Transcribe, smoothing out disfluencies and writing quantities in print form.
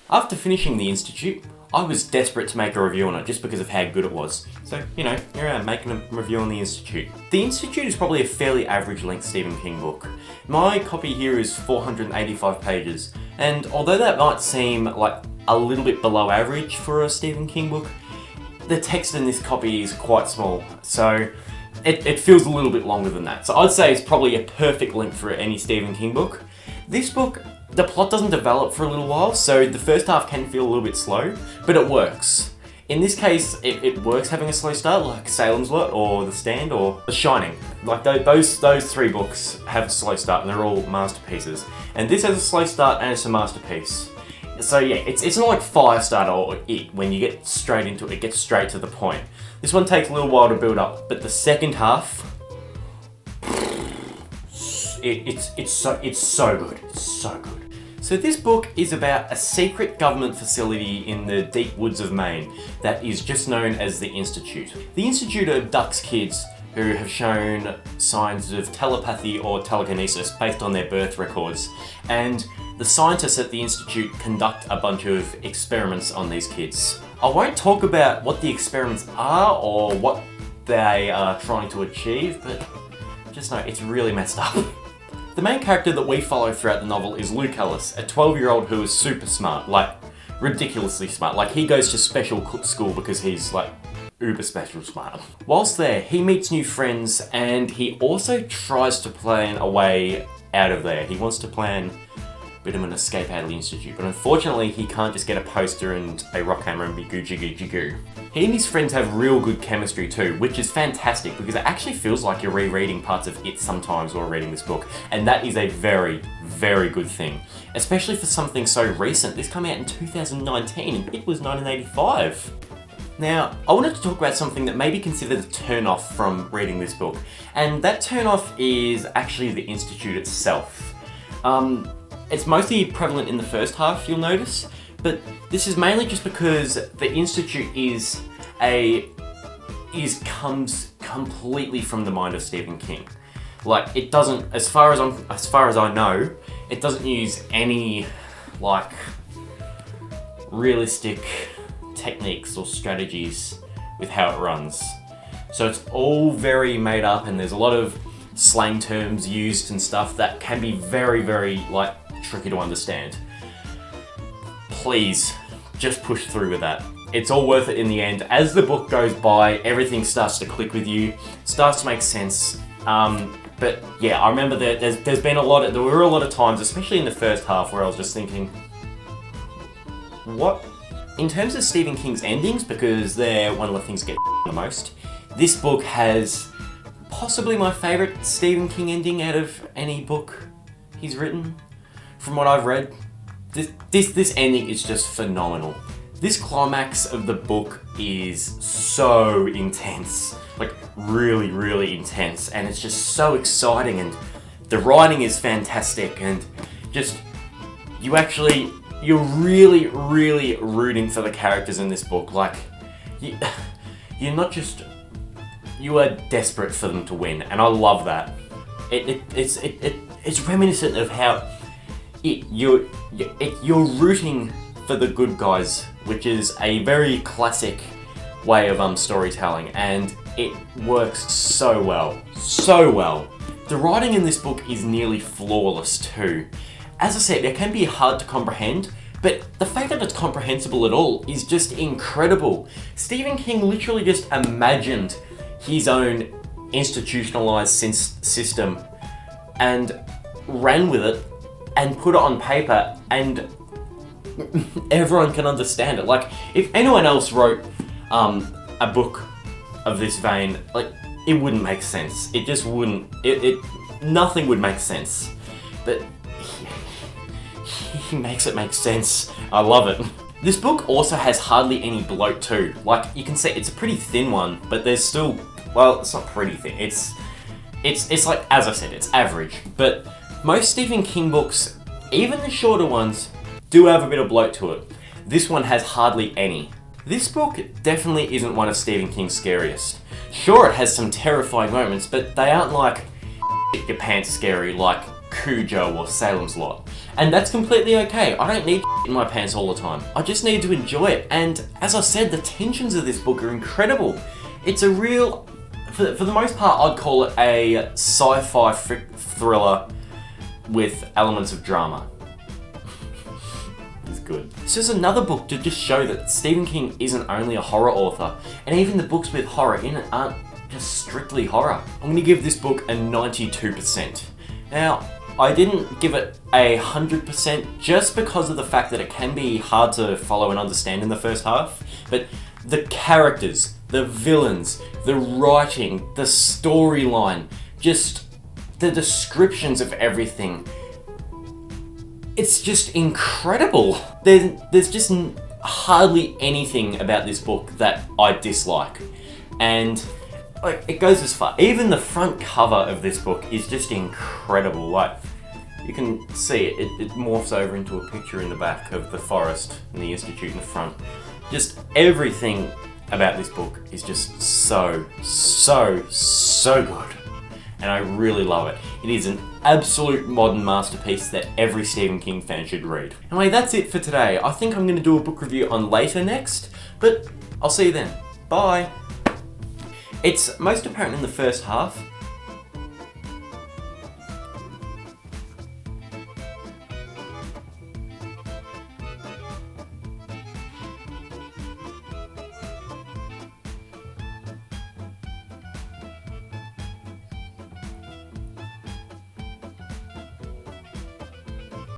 After finishing The Institute, I was desperate to make a review on it just because of how good it was. So, here I am making a review on The Institute. The Institute is probably a fairly average length Stephen King book. My copy here is 485 pages, and although that might seem like a little bit below average for a Stephen King book, the text in this copy is quite small, so it feels a little bit longer than that. So I'd say it's probably a perfect length for any Stephen King book. This book, the plot doesn't develop for a little while, so the first half can feel a little bit slow, but it works. In this case, it works having a slow start, like Salem's Lot, or The Stand, or The Shining. Like those three books have a slow start, and they're all masterpieces. And this has a slow start, and it's a masterpiece. So yeah, it's not like Firestarter or It, when you get straight into it, it gets straight to the point. This one takes a little while to build up, but the second half, it's so good. It's so good. So this book is about a secret government facility in the deep woods of Maine that is just known as the Institute. The Institute abducts kids who have shown signs of telepathy or telekinesis based on their birth records, and the scientists at the Institute conduct a bunch of experiments on these kids. I won't talk about what the experiments are or what they are trying to achieve, but just know it's really messed up. The main character that we follow throughout the novel is Luke Ellis, a 12-year-old who is super smart, like ridiculously smart. Like he goes to special school because he's like uber special smart. Whilst there, he meets new friends and he also tries to plan a way out of there. He wants to plan a bit of an escape out of the Institute, but unfortunately he can't just get a poster and a rock hammer and be goo. He and his friends have real good chemistry too, which is fantastic because it actually feels like you're rereading parts of It sometimes while reading this book, and that is a very, very good thing. Especially for something so recent. This came out in 2019 and It was 1985. Now, I wanted to talk about something that may be considered a turn-off from reading this book, and that turn-off is actually the Institute itself. It's mostly prevalent in the first half, you'll notice, but this is mainly just because the Institute comes completely from the mind of Stephen King. Like, it doesn't, as far as I know, it doesn't use any like realistic techniques or strategies with how it runs. So it's all very made up, and there's a lot of slang terms used and stuff that can be very, very like tricky to understand. Please, just push through with that. It's all worth it in the end. As the book goes by, everything starts to click with you, starts to make sense. But yeah, I remember that there were a lot of times, especially in the first half, where I was just thinking, what? In terms of Stephen King's endings, because they're one of the things that get the most, this book has possibly my favourite Stephen King ending out of any book he's written. From what I've read, this ending is just phenomenal. This climax of the book is so intense, like really, really intense, and it's just so exciting, and the writing is fantastic, and just you're really, really rooting for the characters in this book. Like, you are desperate for them to win, and I love that. It's reminiscent of how you're rooting for the good guys, which is a very classic way of storytelling, and it works so well. The writing in this book is nearly flawless too. As I said, it can be hard to comprehend, but the fact that it's comprehensible at all is just incredible. Stephen King literally just imagined his own institutionalized system and ran with it and put it on paper, and everyone can understand it. Like, if anyone else wrote a book of this vein, like, it wouldn't make sense. It just wouldn't. Nothing would make sense. But he makes it make sense. I love it. This book also has hardly any bloat too. Like, you can see it's a pretty thin one, but there's still, well, it's not pretty thin. It's like, as I said, it's average. But most Stephen King books, even the shorter ones, do have a bit of bloat to it. This one has hardly any. This book definitely isn't one of Stephen King's scariest. Sure, it has some terrifying moments, but they aren't like your pants scary like Cujo or Salem's Lot. And that's completely okay. I don't need in my pants all the time. I just need to enjoy it. And as I said, the tensions of this book are incredible. It's a real, for the most part, I'd call it a sci-fi thriller with elements of drama. It's good. It's just another book to just show that Stephen King isn't only a horror author, and even the books with horror in it aren't just strictly horror. I'm going to give this book a 92%. Now, I didn't give it 100% just because of the fact that it can be hard to follow and understand in the first half, but the characters, the villains, the writing, the storyline, just the descriptions of everything, it's just incredible. There's just hardly anything about this book that I dislike. And like, it goes as far. Even the front cover of this book is just incredible. Like, you can see it morphs over into a picture in the back of the forest and the Institute in the front. Just everything about this book is just so good. And I really love it. It is an absolute modern masterpiece that every Stephen King fan should read. Anyway, that's it for today. I think I'm going to do a book review on Later next, but I'll see you then. Bye! It's most apparent in the first half